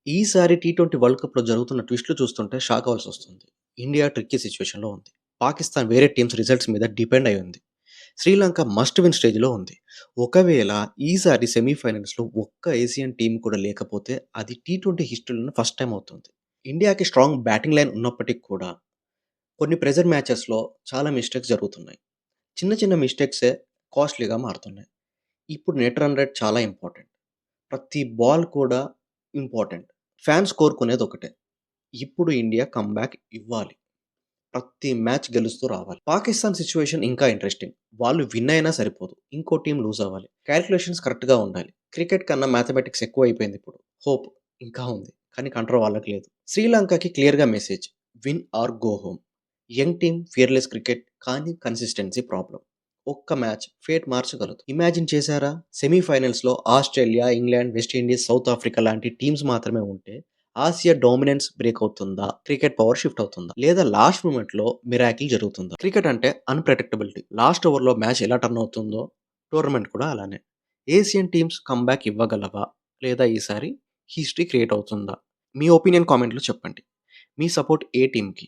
ఈసారి T20 world కప్‌లో జరుగుతున్న ట్విస్ట్‌లు చూస్తుంటే షాక్ అవ్వాల్సొస్తుంది. ఇండియా ట్రిక్కీ సిట్యుయేషన్‌లో ఉంది. పాకిస్తాన్ వేరే టీమ్స్ రిజల్ట్స్ మీద డిపెండ్ అయి ఉంది. శ్రీలంక మస్ట్ విన్ స్టేజ్‌లో ఉంది. ఒకవేళ ఈసారి సెమీఫైనల్స్‌లో ఒక్క ఏసియన్ టీమ్ కూడా లేకపోతే అది టీ20 హిస్టరీలోనే ఫస్ట్ టైమ్ అవుతుంది. ఇండియాకి స్ట్రాంగ్ బ్యాటింగ్ లైన్ ఉన్నప్పటికి కూడా కొన్ని ప్రెషర్ మ్యాచెస్‌లో చాలా మిస్టేక్స్ జరుగుతున్నాయి. చిన్న చిన్న మిస్టేక్సే కాస్ట్‌లీగా మారుతున్నాయి. ఇప్పుడు నెట్ రన్ రేట్ చాలా ఇంపార్టెంట్. ప్రతి బాల్ కూడా ఇంపార్టెంట్. ఫ్యాన్స్ కోరుకునేదొకటే. ఇప్పుడు ఇండియా కమ్‌బ్యాక్ ఇవ్వాలి. ప్రతి మ్యాచ్ గెలుస్తూ రావాలి. పాకిస్తాన్ సిట్యుయేషన్ ఇంకా ఇంట్రెస్టింగ్. వాళ్ళు విన్ అయినా సరిపోదు. ఇంకో టీమ్ లూజ్ అవ్వాలి. కాలిక్యులేషన్స్ కరెక్ట్‌గా ఉండాలి. క్రికెట్ కన్నా మ్యాథమెటిక్స్ ఎక్కువైపోయింది ఇప్పుడు. హోప్ ఇంకా ఉంది. కానీ కంట్రోల్ వాళ్ళకి లేదు. శ్రీలంకకి క్లియర్‌గా message. Win or go home. Young team, fearless cricket కానీ కన్సిస్టెన్సీ ప్రాబ్లమ్. ఒక్క మ్యాచ్ ఫేట్ మార్చగలదు. ఇమాజిన్ చేశారా? సెమీఫైనల్స్‌లో Australia, England, West Indies, South Africa లాంటి టీమ్స్ మాత్రమే ఉంటే ఆసియా డామినెన్స్ బ్రేక్ అవుతుందా? క్రికెట్ పవర్ షిఫ్ట్ అవుతుందా? లేదా లాస్ట్ మూమెంట్‌లో మిరాకిల్ జరుగుతుందా? క్రికెట్ అంటే అన్‌ప్రెడిక్టబిలిటీ. లాస్ట్ ఓవర్‌లో మ్యాచ్ ఎలా టర్న్ అవుతుందో టోర్నమెంట్ కూడా అలానే. ఏసియన్ టీమ్స్ కమ్‌బ్యాక్ ఇవ్వగలవా? లేదా ఈసారి హిస్టరీ క్రియేట్ అవుతుందా? మీ ఒపీనియన్ కామెంట్‌లో చెప్పండి. మీ సపోర్ట్ ఏ టీమ్‌కి?